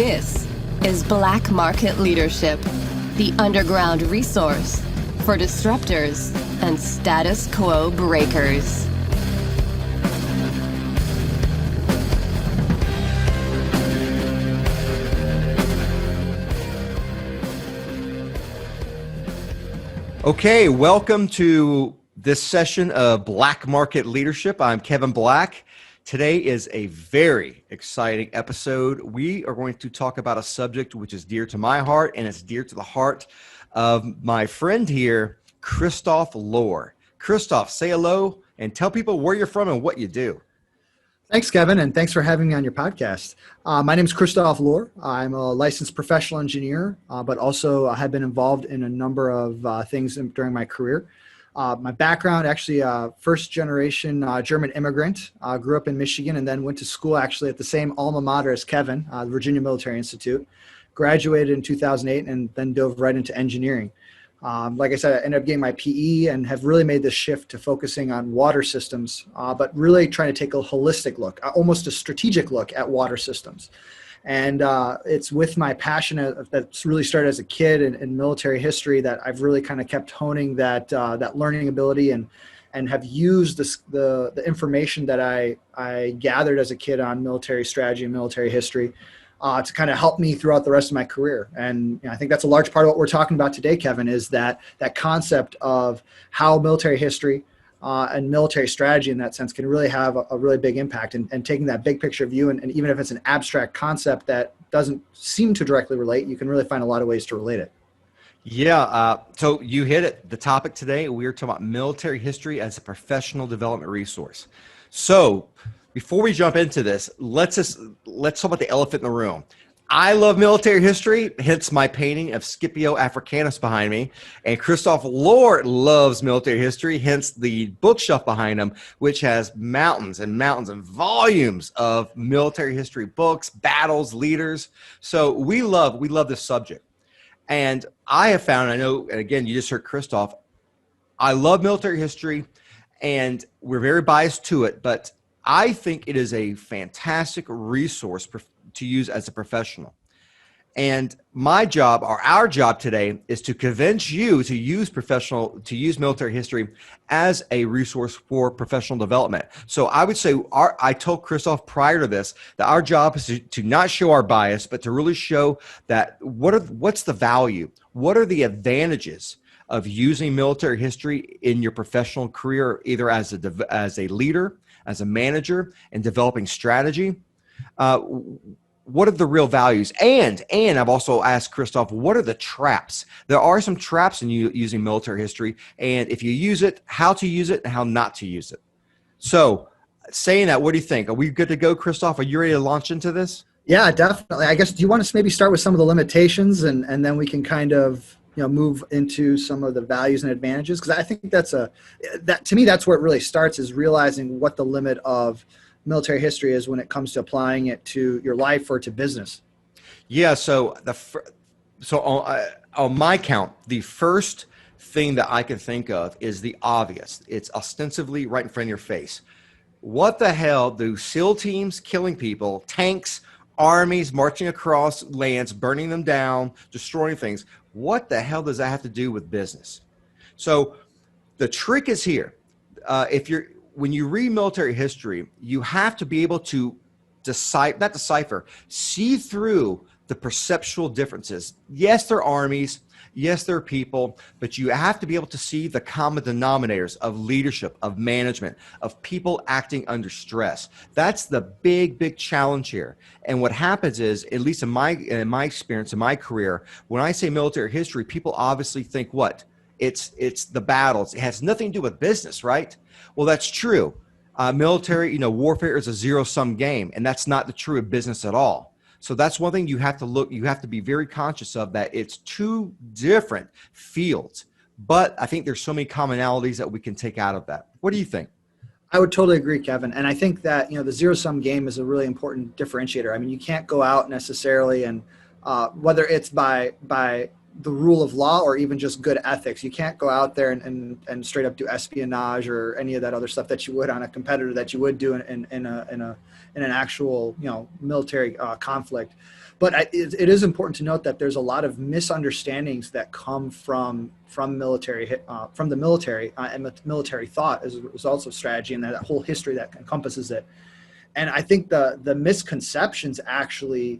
This is Black Market Leadership, the underground resource for disruptors and status quo breakers. Okay, welcome to this session of Black Market Leadership. I'm Kevin Black. Today is a very exciting episode. We are going to talk about a subject which is dear to my heart, and it's dear to the heart of my friend here, Christoph Lohr. Christoph, say hello and tell people where you're from and what you do. Thanks, Kevin, and thanks for having me on your podcast. My name is Christoph Lohr. I'm a licensed professional engineer, but also I have been involved in a number of things during my career. My background, actually, first-generation German immigrant. Grew up in Michigan and then went to school actually at the same alma mater as Kevin, the Virginia Military Institute. Graduated in 2008 and then dove right into engineering. Like I said, I ended up getting my PE and have really made this shift to focusing on water systems, but really trying to take a holistic look, almost a strategic look at water systems. And it's with my passion that's really started as a kid in military history that I've really kind of kept honing that learning ability and have used the information that I gathered as a kid on military strategy and military history to kind of help me throughout the rest of my career. And I think that's a large part of what we're talking about today, Kevin, is that concept of how military history and military strategy in that sense can really have a really big impact, and taking that big picture view. And even if it's an abstract concept that doesn't seem to directly relate, you can really find a lot of ways to relate it. Yeah, so you hit it. The topic today, we are talking about military history as a professional development resource. So before we jump into this, let's talk about the elephant in the room. I love military history, hence my painting of Scipio Africanus behind me. And Christoph Lohr loves military history, hence the bookshelf behind him, which has mountains and mountains and volumes of military history books, battles, leaders. So we love this subject. And I have found, I know, and again, you just heard Christoph, I love military history, and we're very biased to it, but I think it is a fantastic resource to use as a professional. And my job, or our job today, is to convince you to use military history as a resource for professional development. So I would say, I told Christoph prior to this that our job is to not show our bias, but to really show that what's the value, what are the advantages of using military history in your professional career, either as a leader, as a manager, and developing strategy. What are the real values? And I've also asked Christoph, what are the traps? There are some traps in using military history, and if you use it, how to use it and how not to use it. So saying that, what do you think? Are we good to go, Christoph? Are you ready to launch into this? Yeah, definitely. I guess, do you want us maybe start with some of the limitations and then we can kind of move into some of the values and advantages? Because I think to me, that's where it really starts, is realizing what the limit of military history is when it comes to applying it to your life or to business. Yeah. So on my count, the first thing that I can think of is the obvious. It's ostensibly right in front of your face. What the hell do SEAL teams killing people, tanks, armies marching across lands, burning them down, destroying things? What the hell does that have to do with business? So the trick is here. When you read military history, you have to be able to see through the perceptual differences. Yes, they're armies. Yes, there are people, but you have to be able to see the common denominators of leadership, of management, of people acting under stress. That's the big challenge here. And what happens is, at least in my experience, in my career, when I say military history, people obviously think what? It's the battles. It has nothing to do with business, right? Well, that's true. Military, warfare is a zero-sum game, and that's not the true of business at all. So that's one thing you have to be very conscious of, that it's two different fields. But I think there's so many commonalities that we can take out of that. What do you think? I would totally agree, Kevin. And I think that, the zero-sum game is a really important differentiator. I mean, you can't go out necessarily and whether it's by the rule of law or even just good ethics. You can't go out there and straight up do espionage or any of that other stuff that you would on a competitor that you would do in an actual, military conflict. But it is important to note that there's a lot of misunderstandings that come from the military and military thought as a result of strategy and that whole history that encompasses it. And I think the misconceptions actually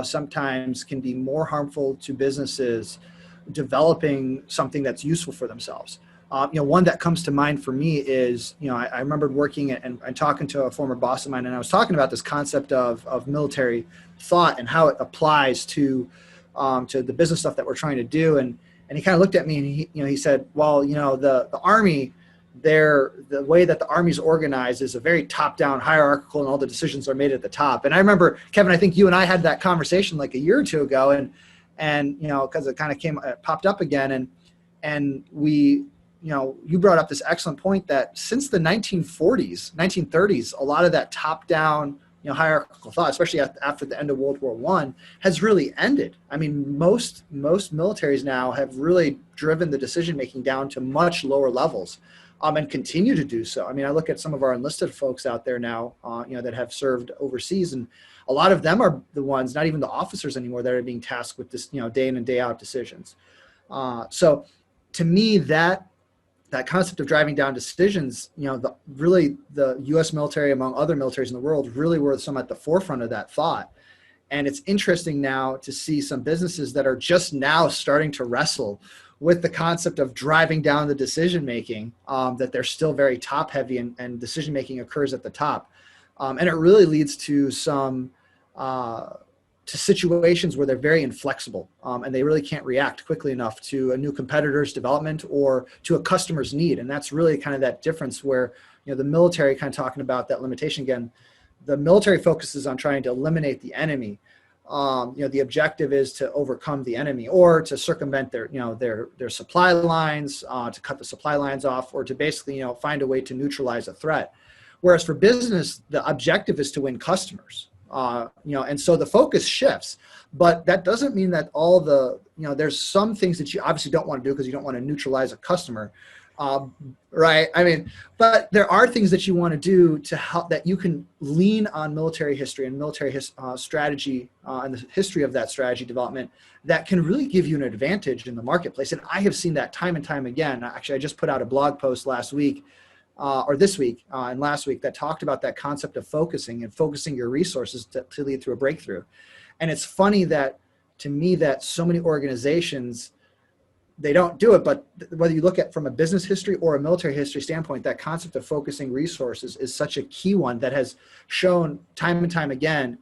sometimes can be more harmful to businesses developing something that's useful for themselves. One that comes to mind for me is, I remember working and talking to a former boss of mine, and I was talking about this concept of military thought and how it applies to the business stuff that we're trying to do. And he kind of looked at me and he said, well, the Army, the way that the Army's organized is a very top-down hierarchical, and all the decisions are made at the top. And I remember, Kevin, I think you and I had that conversation like a year or two ago, and because it kind of popped up again, and we, you brought up this excellent point that since the 1940s, 1930s, a lot of that top-down, hierarchical thought, especially after the end of World War I, has really ended. I mean, most militaries now have really driven the decision-making down to much lower levels. And continue to do so. I mean, I look at some of our enlisted folks out there now, that have served overseas, and a lot of them are the ones, not even the officers anymore, that are being tasked with this, day in and day out decisions. So to me, that concept of driving down decisions, the U.S. military, among other militaries in the world, really were some at the forefront of that thought. And it's interesting now to see some businesses that are just now starting to wrestle with the concept of driving down the decision-making, that they're still very top heavy and decision-making occurs at the top. And it really leads to some, to situations where they're very inflexible, and they really can't react quickly enough to a new competitor's development or to a customer's need. And that's really kind of that difference where, the military, kind of talking about that limitation again, the military focuses on trying to eliminate the enemy. The objective is to overcome the enemy or to circumvent their supply lines, to cut the supply lines off, or to basically, find a way to neutralize a threat. Whereas for business, the objective is to win customers, and so the focus shifts, but that doesn't mean that all there's some things that you obviously don't want to do because you don't want to neutralize a customer. Right. I mean, but there are things that you want to do to help, that you can lean on military history and military strategy and the history of that strategy development that can really give you an advantage in the marketplace. And I have seen that time and time again. Actually, I just put out a blog post last week or this week and last week that talked about that concept of focusing your resources to lead to a breakthrough. And it's funny that, to me, that so many organizations, they don't do it, but whether you look at from a business history or a military history standpoint, that concept of focusing resources is such a key one that has shown time and time again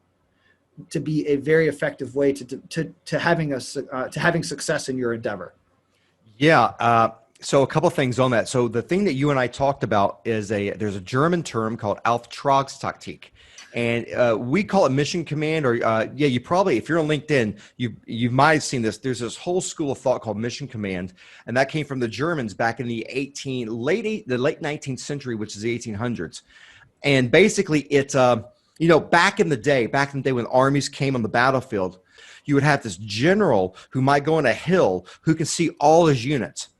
to be a very effective way to having success in your endeavor. Yeah. So a couple of things on that. So the thing that you and I talked about is there's a German term called auftragstaktik. And we call it mission command, or you probably, if you're on LinkedIn, you might have seen this. There's this whole school of thought called mission command, and that came from the Germans back in the late 19th century, which is the 1800s. And basically, it's back in the day when armies came on the battlefield, you would have this general who might go on a hill who can see all his units.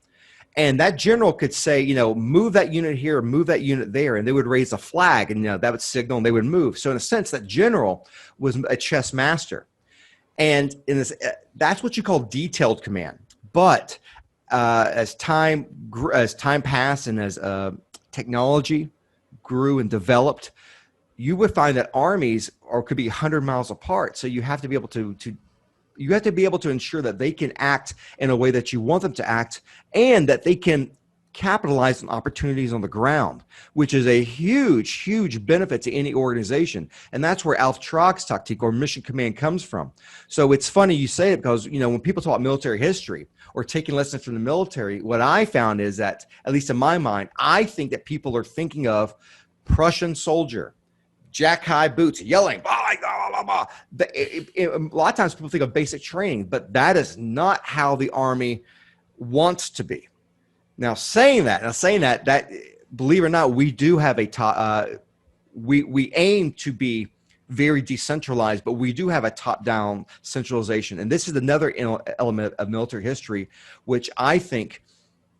And that general could say, move that unit here, move that unit there, and they would raise a flag, and that would signal, and they would move. So in a sense, that general was a chess master, and that's what you call detailed command. But as time passed and as technology grew and developed, you would find that armies could be 100 miles apart. So you have to be able to ensure that they can act in a way that you want them to act, and that they can capitalize on opportunities on the ground, which is a huge, huge benefit to any organization. And that's where auftragstaktik, or mission command, comes from. So it's funny you say it, because when people talk about military history or taking lessons from the military, what I found is that, at least in my mind, I think that people are thinking of Prussian soldier, jack high boots, yelling, blah, blah, blah, blah. A lot of times people think of basic training, but that is not how the Army wants to be. Now, saying that believe it or not, we do have we aim to be very decentralized, but we do have a top-down centralization. And this is another element of military history, which I think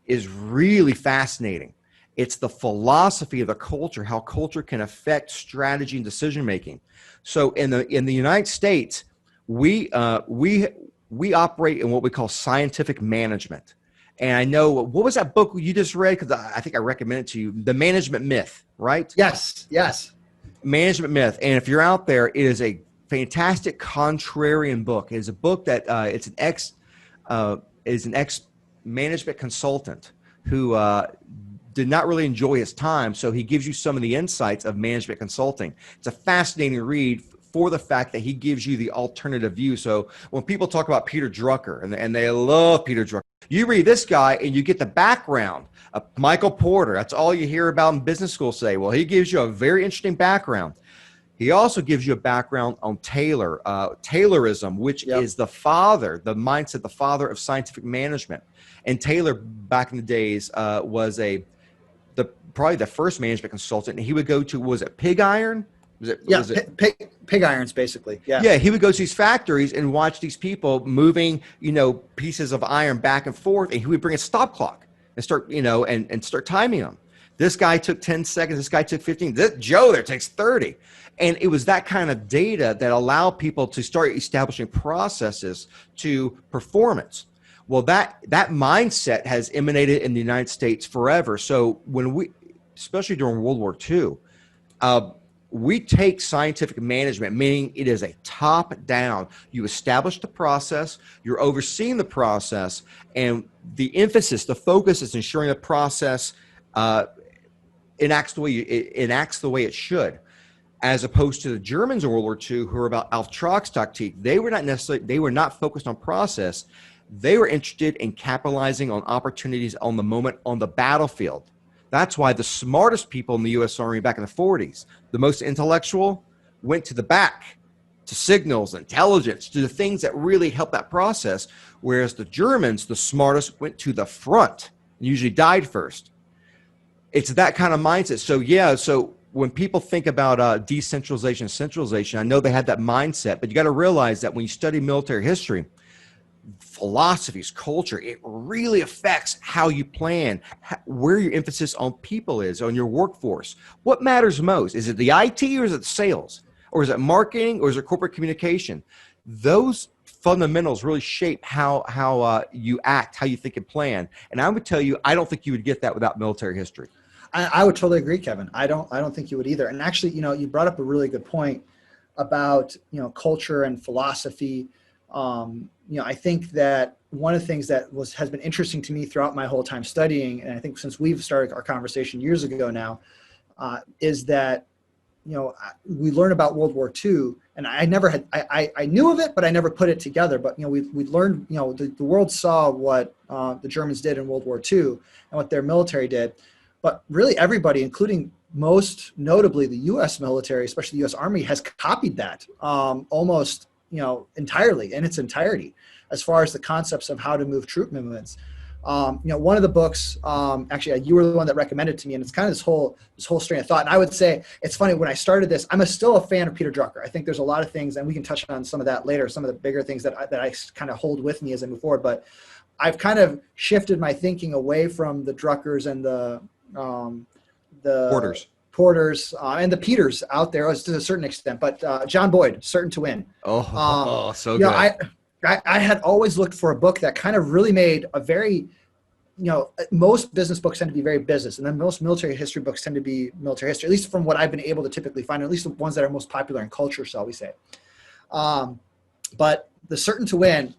is really fascinating. It's the philosophy of the culture, how culture can affect strategy and decision-making. So in the United States, we operate in what we call scientific management. And I know, what was that book you just read? Because I think I recommended it to you, The Management Myth, right? Yes. Management Myth. And if you're out there, it is a fantastic contrarian book. It is a book that it's an ex management consultant who did not really enjoy his time. So he gives you some of the insights of management consulting. It's a fascinating read for the fact that he gives you the alternative view. So when people talk about Peter Drucker, and they love Peter Drucker, you read this guy and you get the background of Michael Porter. That's all you hear about in business school today. Well, he gives you a very interesting background. He also gives you a background on Taylorism, which is the mindset, the father of scientific management. And Taylor, back in the days, was probably the first management consultant. And he would go to, was it pig iron? Pig irons, basically. Yeah, he would go to these factories and watch these people moving, pieces of iron back and forth, and he would bring a stop clock and start, and start timing them. This guy took 10 seconds. This guy took 15. Joe there takes 30. And it was that kind of data that allowed people to start establishing processes to performance. Well, that mindset has emanated in the United States forever. So especially during World War II, we take scientific management, meaning it is a top down. You establish the process, you're overseeing the process, and the emphasis, the focus is ensuring the process enacts the way it should. As opposed to the Germans in World War II, who were about auftragstaktik. They were not focused on process. They were interested in capitalizing on opportunities on the moment on the battlefield. That's why the smartest people in the U.S. Army back in the 40s, the most intellectual, went to the back, to signals, intelligence, to the things that really helped that process, whereas the Germans, the smartest, went to the front and usually died first. It's that kind of mindset. So when people think about decentralization, centralization, I know they had that mindset, but you got to realize that when you study military history, philosophies, culture, it really affects how you plan, where your emphasis on people is, on your workforce. What matters most? Is it the IT or is it sales? Or is it marketing or is it corporate communication? Those fundamentals really shape how you act, how you think and plan. And I would tell you, I don't think you would get that without military history. I would totally agree, Kevin. I don't think you would either. And actually, you brought up a really good point about, culture and philosophy. I think that one of the things that has been interesting to me throughout my whole time studying, and I think since we've started our conversation years ago now, is that, we learn about World War II, and I knew of it, but I never put it together. But, we learned, the world saw what the Germans did in World War II and what their military did. But really everybody, including most notably the U.S. military, especially the U.S. Army, has copied that almost, entirely, in its entirety, as far as the concepts of how to move troop movements. One of the books, actually, you were the one that recommended it to me, and it's kind of this whole strain of thought. And I would say, it's funny, when I started this, I'm still a fan of Peter Drucker. I think there's a lot of things, and we can touch on some of that later, some of the bigger things that I kind of hold with me as I move forward. But I've kind of shifted my thinking away from the Druckers and the Porters and the Peters out there to a certain extent, but John Boyd, Certain to Win. So good. I had always looked for a book that kind of really made a very, most business books tend to be very business, and then most military history books tend to be military history, at least from what I've been able to typically find, or at least the ones that are most popular in culture, shall we say. But the Certain to Win,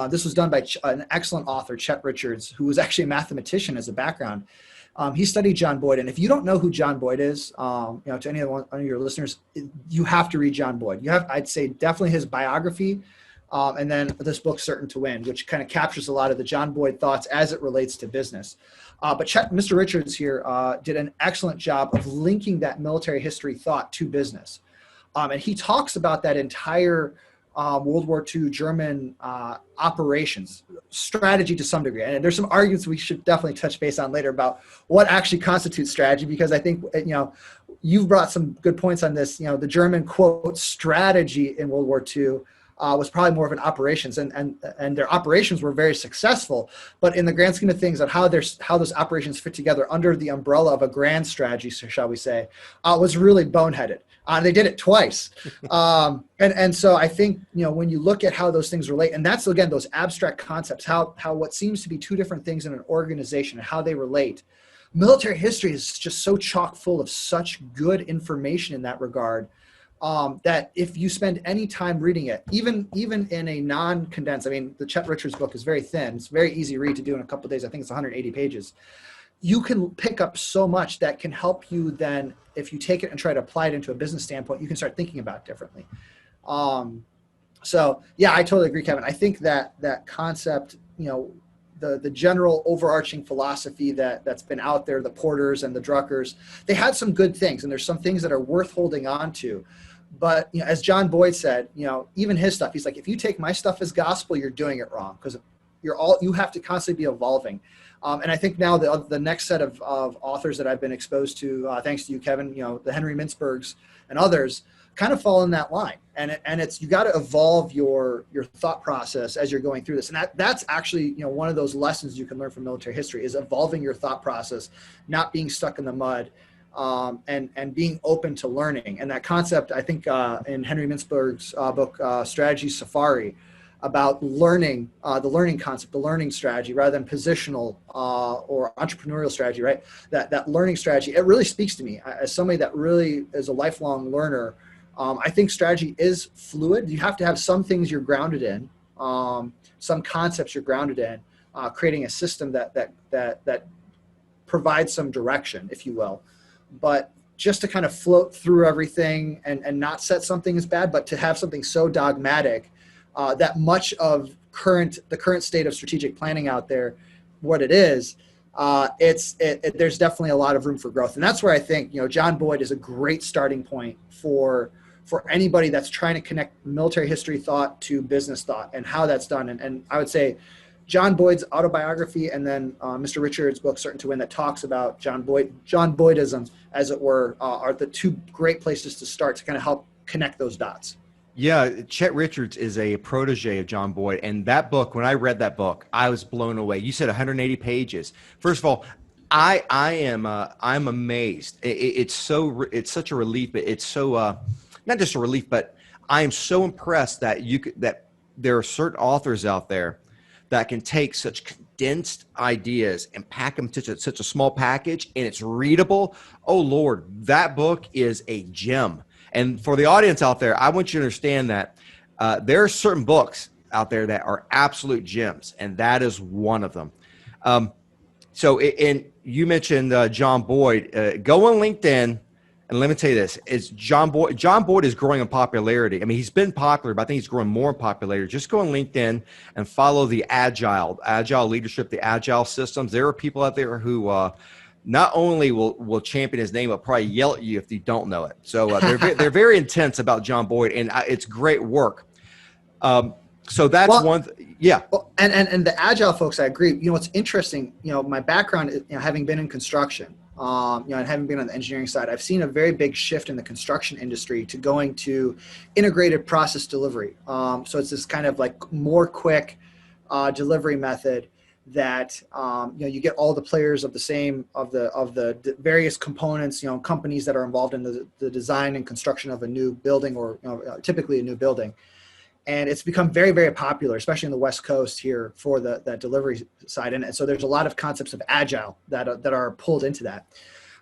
this was done by an excellent author, Chet Richards, who was actually a mathematician as a background. He studied John Boyd, and if you don't know who John Boyd is, to any of your listeners, you have to read John Boyd. I'd say definitely his biography, and then this book, Certain to Win, which kind of captures a lot of the John Boyd thoughts as it relates to business. But Mr. Richards here did an excellent job of linking that military history thought to business, and he talks about that entire World War II German operations strategy to some degree. And there's some arguments we should definitely touch base on later about what actually constitutes strategy, because I think, you've brought some good points on this. The German quote strategy in World War II was probably more of an operations, and their operations were very successful. But in the grand scheme of things, on how those operations fit together under the umbrella of a grand strategy, so shall we say, was really boneheaded. They did it twice. And so I think, when you look at how those things relate, and that's, again, those abstract concepts, how what seems to be two different things in an organization and how they relate. Military history is just so chock full of such good information in that regard, that if you spend any time reading it, even in a non-condensed, the Chet Richards book is very thin. It's a very easy read to do in a couple of days. I think it's 180 pages. You can pick up so much that can help you then, if you take it and try to apply it into a business standpoint, you can start thinking about it differently. So yeah, I totally agree, Kevin. I think that concept, the general overarching philosophy that's been out there, the Porters and the Druckers, they had some good things, and there's some things that are worth holding on to. But as John Boyd said, even his stuff, he's like, if you take my stuff as gospel, you're doing it wrong, because you have to constantly be evolving. And I think now the next set of authors that I've been exposed to, thanks to you, Kevin, the Henry Mintzbergs and others, kind of fall in that line. And it's, you got to evolve your thought process as you're going through this. And that's actually, one of those lessons you can learn from military history, is evolving your thought process, not being stuck in the mud, and being open to learning. And that concept, I think, in Henry Mintzberg's book, Strategy Safari, about learning, the learning concept, the learning strategy, rather than positional or entrepreneurial strategy, right? That learning strategy, it really speaks to me as somebody that really is a lifelong learner. I think strategy is fluid. You have to have some things you're grounded in, some concepts you're grounded in, creating a system that provides some direction, if you will. But just to kind of float through everything and not set something as bad, but to have something so dogmatic that much of the current state of strategic planning out there, what it is, there's definitely a lot of room for growth. And that's where I think, John Boyd is a great starting point for anybody that's trying to connect military history thought to business thought and how that's done. And I would say John Boyd's autobiography, and then Mr. Richards' book, Certain to Win, that talks about John Boydism, as it were, are the two great places to start to kind of help connect those dots. Yeah, Chet Richards is a protege of John Boyd, and that book, when I read that book, I was blown away. You said 180 pages. First of all, I'm amazed. It's such a relief. It's so not just a relief, but I am so impressed that there are certain authors out there that can take such condensed ideas and pack them to such a small package, and it's readable. Oh Lord, that book is a gem. And for the audience out there, I want you to understand that there are certain books out there that are absolute gems, and that is one of them. And you mentioned John Boyd. Go on LinkedIn, and let me tell you this: John Boyd is growing in popularity. I mean, he's been popular, but I think he's growing more in popularity. Just go on LinkedIn and follow the agile leadership, the agile systems. There are people out there who not only will champion his name, but probably yell at you if you don't know it. So they're very intense about John Boyd, and it's great work. So that's one. Yeah. Well, and the agile folks, I agree. It's interesting. My background, having been in construction, and having been on the engineering side, I've seen a very big shift in the construction industry to going to integrated process delivery. So it's this kind of like more quick delivery method that you get all the players of the various components, companies that are involved in the design and construction of a new building, or typically a new building. And it's become very, very popular, especially in the West Coast here, for that delivery side. And so there's a lot of concepts of agile that are pulled into that.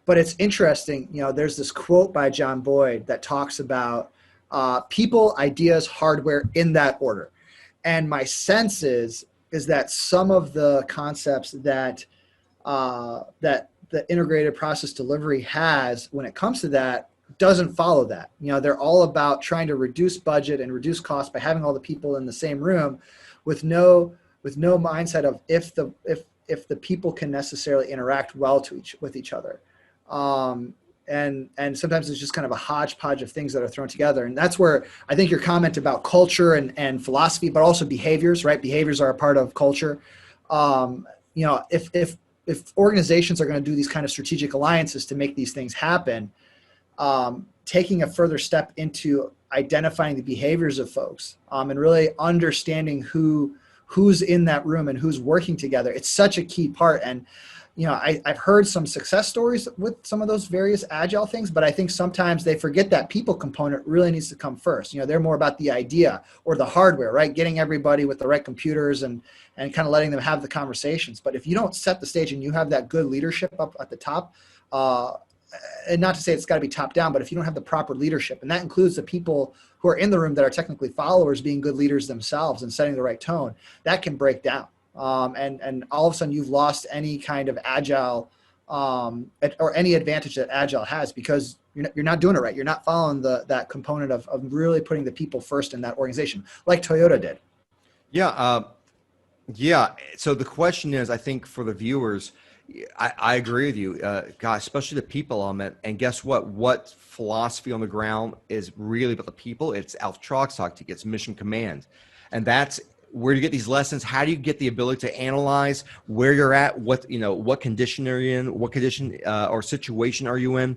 But it's interesting, there's this quote by John Boyd that talks about people, ideas, hardware, in that order. And my sense is that some of the concepts that the integrated process delivery has when it comes to that doesn't follow that. They're all about trying to reduce budget and reduce cost by having all the people in the same room, with no mindset of if the people can necessarily interact well with each other. and sometimes it's just kind of a hodgepodge of things that are thrown together. And that's where I think your comment about culture and philosophy, but also behaviors, right? Behaviors are a part of culture. If organizations are going to do these kind of strategic alliances to make these things happen, taking a further step into identifying the behaviors of folks, and really understanding who's in that room and who's working together. It's such a key part. And, I've heard some success stories with some of those various agile things, but I think sometimes they forget that people component really needs to come first. They're more about the idea or the hardware, right? Getting everybody with the right computers and kind of letting them have the conversations. But if you don't set the stage and you have that good leadership up at the top, and not to say it's got to be top down, but if you don't have the proper leadership, and that includes the people who are in the room that are technically followers being good leaders themselves and setting the right tone, that can break down. And all of a sudden you've lost any kind of agile or any advantage that agile has, because you're not doing it right. You're not following that component of really putting the people first in that organization, like Toyota did. Yeah. So the question is, I think for the viewers, I agree with you, guys, especially the people element. And guess what? What philosophy on the ground is really about the people? It's auftragstaktik, it's mission command. And that's where you get these lessons. How do you get the ability to analyze where you're at, what condition are you in, what condition or situation are you in?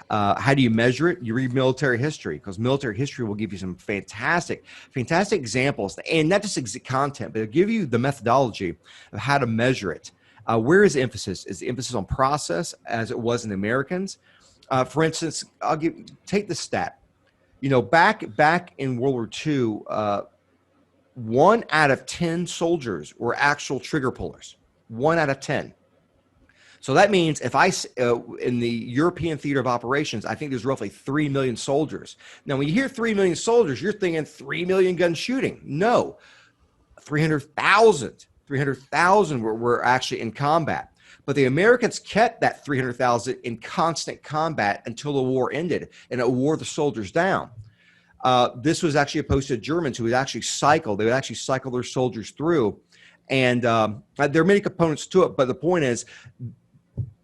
How do you measure it? You read military history, because military history will give you some fantastic examples, and not just content, but it'll give you the methodology of how to measure it. Where is the emphasis? Is the emphasis on process, as it was in the Americans? For instance, take the stat. Back in World War II, 1 out of 10 soldiers were actual trigger pullers. 1 out of 10. So that means if in the European theater of operations, I think there's roughly 3 million soldiers. Now, when you hear 3 million soldiers, you're thinking 3 million gun shooting. No, 300,000 were actually in combat. But the Americans kept that 300,000 in constant combat until the war ended, and it wore the soldiers down. This was actually opposed to Germans who would actually cycle. They would actually cycle their soldiers through. And there are many components to it, but the point is,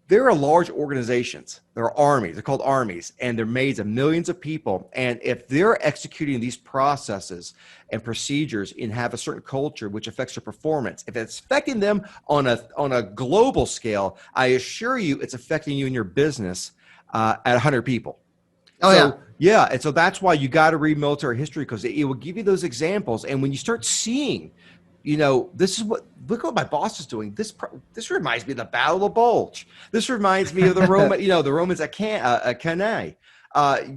there are large organizations. There are armies. They're called armies, and they're made of millions of people. And if they're executing these processes and procedures and have a certain culture which affects their performance, if it's affecting them on a global scale, I assure you it's affecting you in your business at 100 people. Yeah. And so that's why you got to read military history, because it will give you those examples. And when you start seeing, look what my boss is doing. This reminds me of the Battle of the Bulge. This reminds me of the the Romans at Cannae.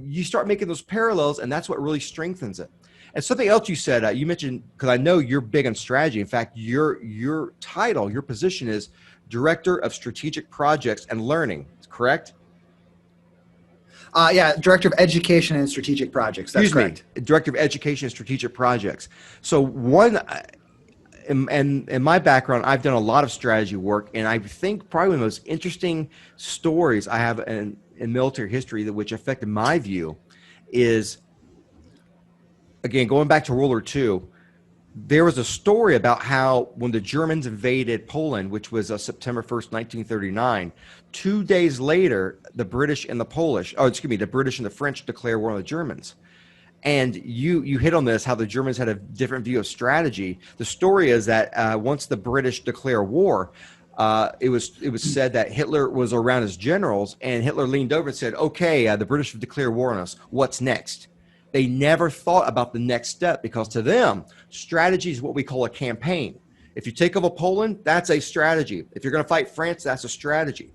You start making those parallels, and that's what really strengthens it. And something else you said, you mentioned, because I know you're big on strategy. In fact, your title, your position is Director of Strategic Projects and Learning, correct? Director of Education and Strategic Projects. That's correct. Director of Education and Strategic Projects. So in my background, I've done a lot of strategy work, and I think probably one of the most interesting stories I have in military history which affected my view is, again, going back to World War II, there was a story about how when the Germans invaded Poland, which was September 1st, 1939, 2 days later, the British and the French declared war on the Germans. And you hit on this, how the Germans had a different view of strategy. The story is that once the British declare war, it was said that Hitler was around his generals, and Hitler leaned over and said, okay, the British have declared war on us. What's next? They never thought about the next step, because to them, strategy is what we call a campaign. If you take over Poland, that's a strategy. If you're going to fight France, that's a strategy.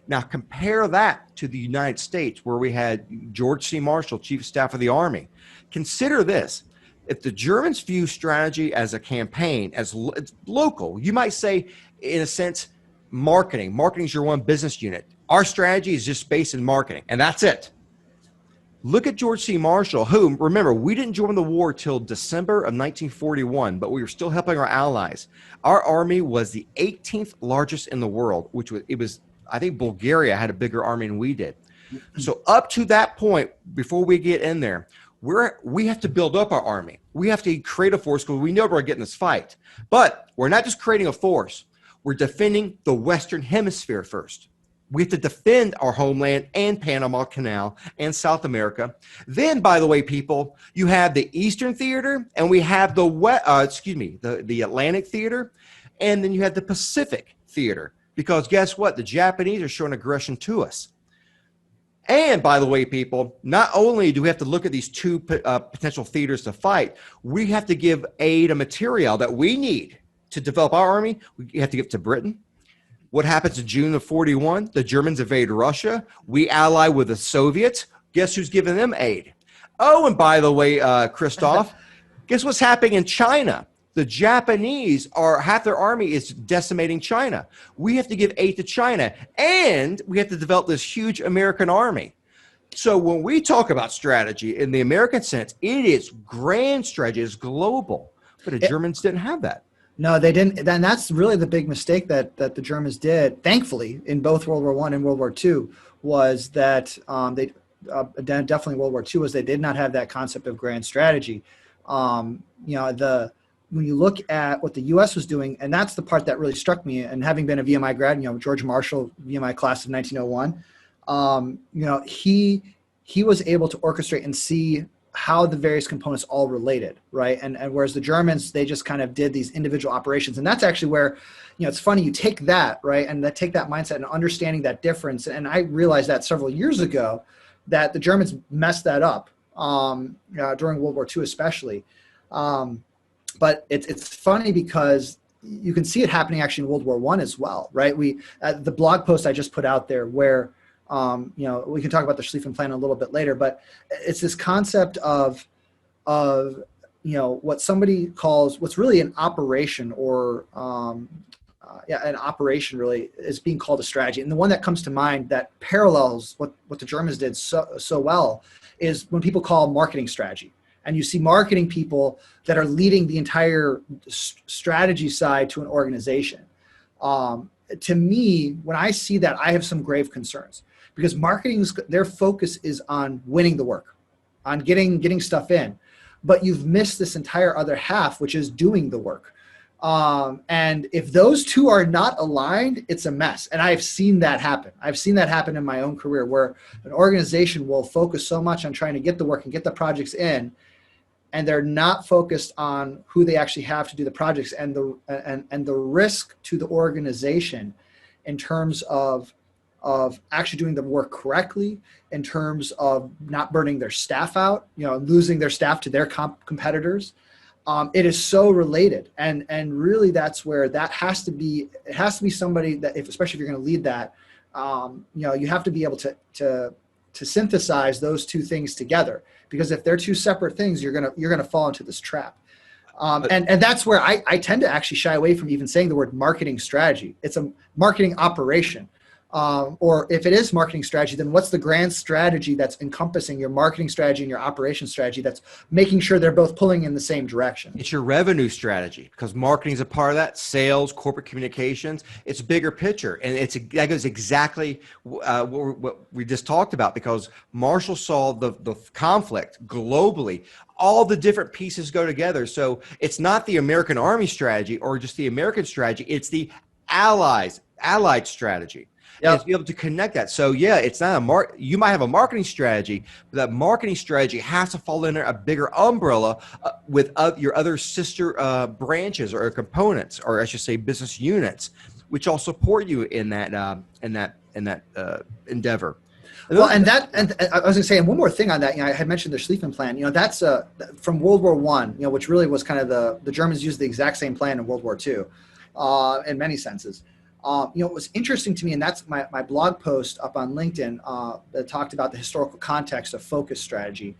Now compare that to the United States, where we had George C. Marshall, Chief of Staff of the Army. Consider this. If the Germans view strategy as a campaign, as local, you might say, in a sense, marketing. Marketing is your one business unit. Our strategy is just based in marketing, and that's it. Look at George C. Marshall, who, remember, we didn't join the war till December of 1941, but we were still helping our allies. Our army was the 18th largest in the world, I think Bulgaria had a bigger army than we did. So up to that point, before we get in there, we have to build up our army. We have to create a force, because we know we're getting this fight. But we're not just creating a force. We're defending the Western Hemisphere first. We have to defend our homeland and Panama Canal and South America. Then, by the way, people, you have the Eastern Theater, and we have the Atlantic Theater, and then you have the Pacific Theater. Because guess what? The Japanese are showing aggression to us. And by the way, people, not only do we have to look at these two potential theaters to fight, we have to give aid and material that we need to develop our army. We have to give to Britain. What happens in June of 41? The Germans invade Russia. We ally with the Soviets. Guess who's giving them aid? Oh, and by the way, Christoph, guess what's happening in China? The Japanese half their army is decimating China. We have to give aid to China, and we have to develop this huge American army. So when we talk about strategy in the American sense, it is grand strategy, it's global. But the Germans didn't have that. No, they didn't. And that's really the big mistake that the Germans did, thankfully, in both World War I and World War II, was that they definitely World War II was they did not have that concept of grand strategy. When you look at what the U.S. was doing, and that's the part that really struck me, and having been a VMI grad, George Marshall, VMI class of 1901, he was able to orchestrate and see how the various components all related, right? And whereas the Germans, they just kind of did these individual operations. And that's actually where, it's funny, you take that, right? And take that mindset and understanding that difference. And I realized that several years ago that the Germans messed that up during World War II especially. But it's funny because you can see it happening actually in World War I as well, right? The blog post I just put out there where, we can talk about the Schlieffen Plan a little bit later, but it's this concept of what somebody calls what's really an operation or an operation really is being called a strategy. And the one that comes to mind that parallels what the Germans did so well is when people call marketing strategy. And you see marketing people that are leading the entire strategy side to an organization. To me, when I see that, I have some grave concerns because their focus is on winning the work, on getting stuff in. But you've missed this entire other half, which is doing the work. And if those two are not aligned, it's a mess. And I've seen that happen. I've seen that happen in my own career where an organization will focus so much on trying to get the work and get the projects in, and they're not focused on who they actually have to do the projects and the risk to the organization in terms of actually doing the work correctly, in terms of not burning their staff out, losing their staff to their competitors. It is so related, and really that's where that has to be. It has to be somebody that, especially if you're going to lead that, you have to be able to synthesize those two things together. Because if they're two separate things, you're gonna fall into this trap. And that's where I tend to actually shy away from even saying the word marketing strategy. It's a marketing operation. Or if it is marketing strategy, then what's the grand strategy that's encompassing your marketing strategy and your operation strategy that's making sure they're both pulling in the same direction? It's your revenue strategy because marketing is a part of that, sales, corporate communications. It's a bigger picture. And that goes exactly what we just talked about because Marshall saw the conflict globally. All the different pieces go together. So it's not the American Army strategy or just the American strategy. It's the allied strategy. Yep. To be able to connect that. So yeah, it's not you might have a marketing strategy, but that marketing strategy has to fall under a bigger umbrella with your other sister branches or components, or I should say business units, which all support you in that endeavor. Well, and I was going to say, and one more thing on that, I had mentioned the Schlieffen Plan, that's from World War I, which really was kind of the Germans used the exact same plan in World War II in many senses. It was interesting to me, and that's my blog post up on LinkedIn that talked about the historical context of focus strategy.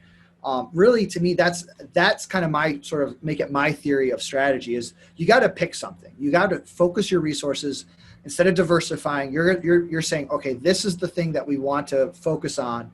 Really, to me, that's kind of my sort of make it my theory of strategy is you got to pick something. You got to focus your resources instead of diversifying. You're saying, okay, this is the thing that we want to focus on.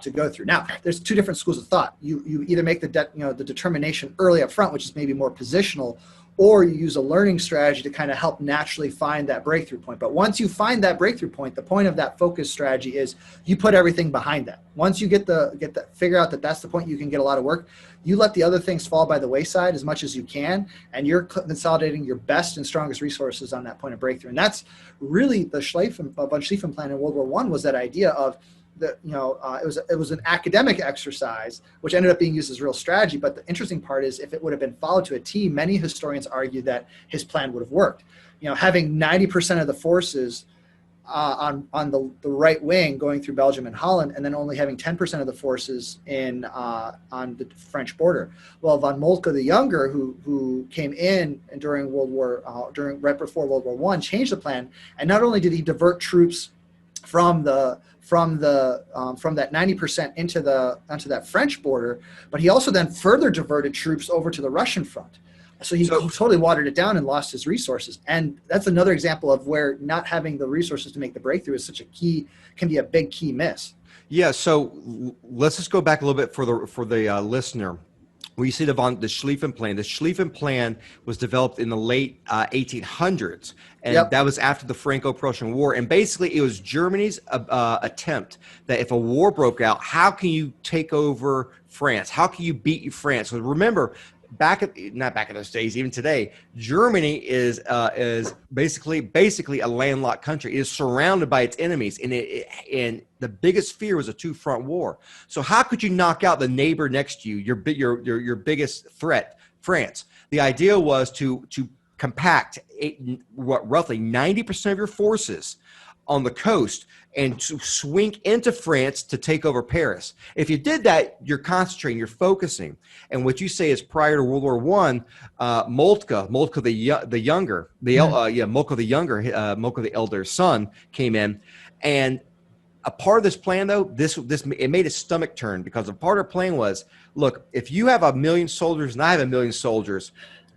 to go through. Now, there's two different schools of thought. You either make the determination early up front, which is maybe more positional, or you use a learning strategy to kind of help naturally find that breakthrough point. But once you find that breakthrough point, the point of that focus strategy is you put everything behind that. Once you figure out that that's the point you can get a lot of work, you let the other things fall by the wayside as much as you can, and you're consolidating your best and strongest resources on that point of breakthrough. And that's really the von Schlieffen plan in World War I, was that idea of it was an academic exercise, which ended up being used as real strategy. But the interesting part is, if it would have been followed to a T, many historians argue that his plan would have worked. Having 90% of the forces on the right wing going through Belgium and Holland, and then only having 10% of the forces on the French border. Well, von Moltke the Younger, who came in and right before World War I, changed the plan, and not only did he divert troops from that 90% onto that French border, but he also then further diverted troops over to the Russian front. So he totally watered it down and lost his resources. And that's another example of where not having the resources to make the breakthrough is can be a big key miss. Yeah. So let's just go back a little bit for the listener. We see the Schlieffen plan. The Schlieffen plan was developed in the late 1800s, and that was after the Franco-Prussian War. And basically, it was Germany's attempt that if a war broke out, how can you take over France? How can you beat France? So remember, not back in those days, even today, Germany is basically a landlocked country. It is surrounded by its enemies, and the biggest fear was a two-front war. So how could you knock out the neighbor next to you, your biggest threat, France? The idea was to compact roughly 90% of your forces on the coast and to swing into France to take over Paris. If you did that, you're concentrating, you're focusing. And what you say is, prior to World War I, Moltke the Younger, Moltke the elder son, came in, and a part of this plan, though, it made his stomach turn, because a part of the plan was, look, if you have 1 million soldiers and I have 1 million soldiers,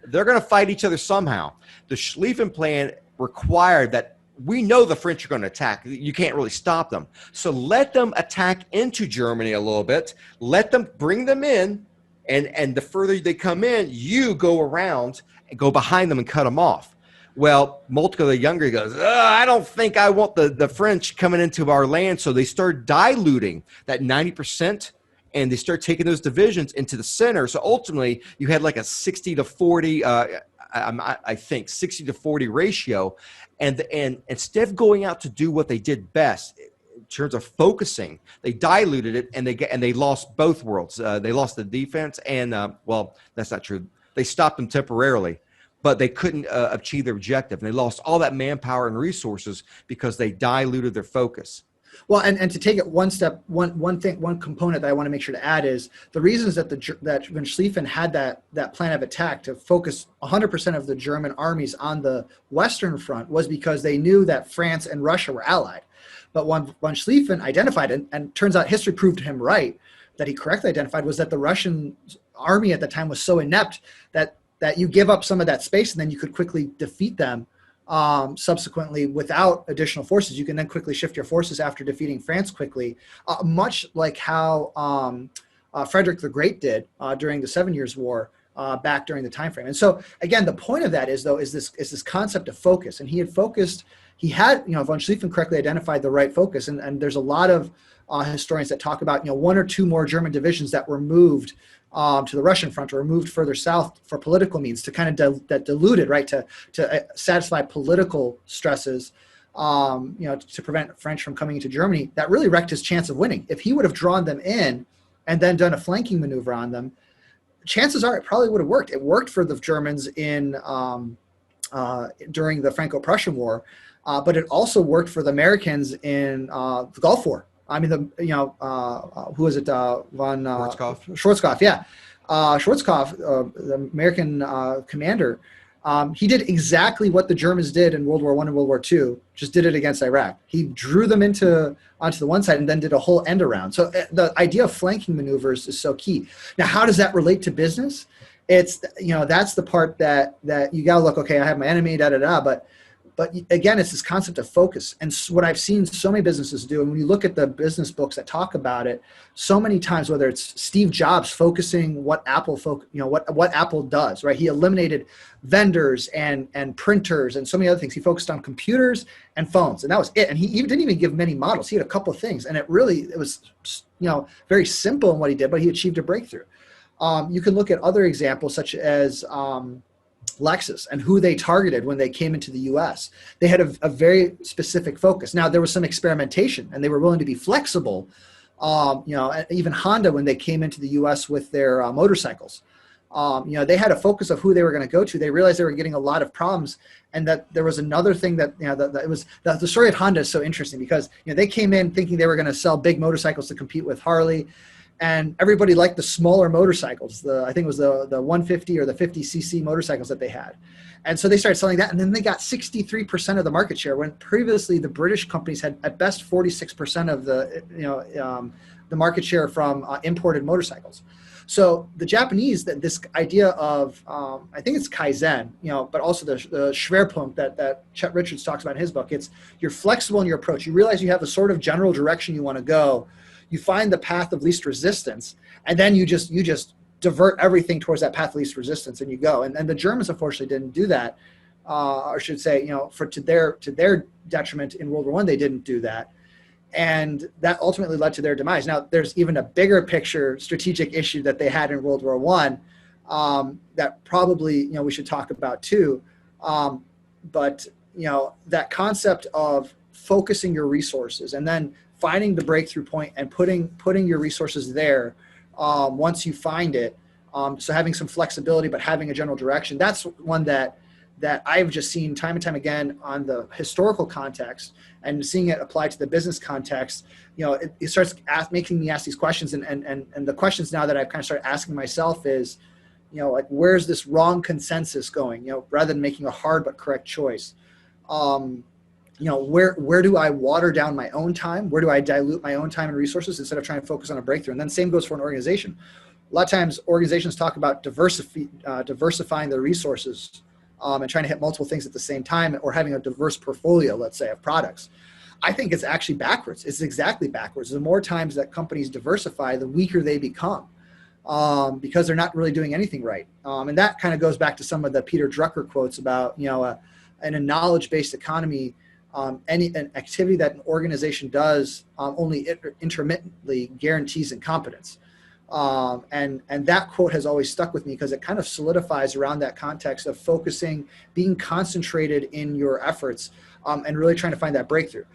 they're going to fight each other somehow. The Schlieffen plan required that we know the French are going to attack. You can't really stop them. So let them attack into Germany a little bit. Let them bring them in, and the further they come in, you go around and go behind them and cut them off. Well, Moltke the Younger goes, I don't think I want the French coming into our land. So they start diluting that 90%, and they start taking those divisions into the center. So ultimately, you had like a 60 to 40, I think 60 to 40 ratio. And instead of going out to do what they did best in terms of focusing, they diluted it, and they lost both worlds. They lost the defense, and well, that's not true. They stopped them temporarily, but they couldn't achieve their objective. And they lost all that manpower and resources because they diluted their focus. Well, and to take it one step, one component that I want to make sure to add is the reasons that von Schlieffen had that plan of attack to focus 100% of the German armies on the Western Front was because they knew that France and Russia were allied. But what von Schlieffen identified, and turns out history proved him right, that he correctly identified, was that the Russian army at the time was so inept that you give up some of that space, and then you could quickly defeat them subsequently without additional forces. You can then quickly shift your forces after defeating France quickly, much like how Frederick the Great did during the 7 Years' War back during the time frame. And so again, the point of that is this concept of focus. And von Schlieffen correctly identified the right focus. And there's a lot of historians that talk about one or two more German divisions that were moved to the Russian front, or moved further south for political means, to kind of that diluted, right, to satisfy political stresses, to prevent French from coming into Germany. That really wrecked his chance of winning. If he would have drawn them in and then done a flanking maneuver on them, chances are it probably would have worked. It worked for the Germans during the Franco-Prussian War, but it also worked for the Americans in the Gulf War. I mean, who was it? Schwarzkopf, yeah. Schwarzkopf, the American commander, he did exactly what the Germans did in World War I and World War II, just did it against Iraq. He drew them onto the one side and then did a whole end around. So the idea of flanking maneuvers is so key. Now, how does that relate to business? It's, that's the part that you got to look, okay, I have my enemy, but But again, it's this concept of focus. And what I've seen so many businesses do, and when you look at the business books that talk about it, so many times, whether it's Steve Jobs focusing what Apple, what Apple does, right? He eliminated vendors and printers and so many other things. He focused on computers and phones, and that was it. And he didn't even give many models. He had a couple of things, and it was, very simple in what he did, but he achieved a breakthrough. You can look at other examples such as Lexus and who they targeted when they came into the US. They had a very specific focus. Now, there was some experimentation and they were willing to be flexible. Even Honda, when they came into the US with their motorcycles, they had a focus of who they were going to go to. They realized they were getting a lot of problems, and that there was another thing that, it was the story of Honda is so interesting because, they came in thinking they were going to sell big motorcycles to compete with Harley. And everybody liked the smaller motorcycles. I think it was the 150 or the 50cc motorcycles that they had. And so they started selling that. And then they got 63% of the market share, when previously the British companies had at best 46% of the market share from imported motorcycles. So the Japanese, this idea of, I think it's Kaizen, but also the Schwerpunkt that Chet Richards talks about in his book. It's you're flexible in your approach. You realize you have a sort of general direction you want to go. You find the path of least resistance, and then you just divert everything towards that path of least resistance, and you go. And the Germans, unfortunately, didn't do that, or should say, to their detriment in World War I, they didn't do that, and that ultimately led to their demise. Now, there's even a bigger picture strategic issue that they had in World War I that probably we should talk about too. But that concept of focusing your resources and then finding the breakthrough point and putting your resources there once you find it. So having some flexibility, but having a general direction. That's one that I've just seen time and time again on the historical context, and seeing it applied to the business context. It starts making me ask these questions, and the questions now that I've kind of started asking myself is, where's this wrong consensus going? Rather than making a hard but correct choice. Where do I water down my own time? Where do I dilute my own time and resources instead of trying to focus on a breakthrough? And then same goes for an organization. A lot of times organizations talk about diversifying their resources and trying to hit multiple things at the same time, or having a diverse portfolio, let's say, of products. I think it's actually backwards. It's exactly backwards. The more times that companies diversify, the weaker they become because they're not really doing anything right. And that kind of goes back to some of the Peter Drucker quotes about, in a knowledge-based economy, an activity that an organization does only intermittently guarantees incompetence. And that quote has always stuck with me because it kind of solidifies around that context of focusing, being concentrated in your efforts, and really trying to find that breakthrough.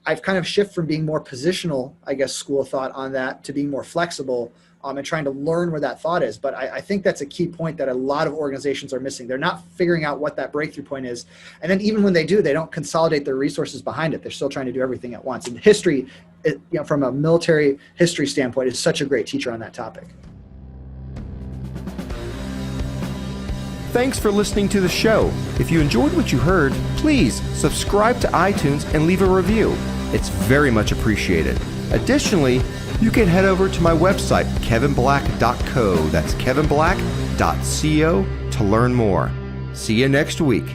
I've kind of shifted from being more positional, school of thought on that, to being more flexible and trying to learn where that thought is. But I think that's a key point that a lot of organizations are missing. They're not figuring out what that breakthrough point is. And then even when they do, they don't consolidate their resources behind it. They're still trying to do everything at once. And history, from a military history standpoint, is such a great teacher on that topic. Thanks for listening to the show. If you enjoyed what you heard, please subscribe to iTunes and leave a review. It's very much appreciated. Additionally, you can head over to my website, kevinblack.co. That's kevinblack.co to learn more. See you next week.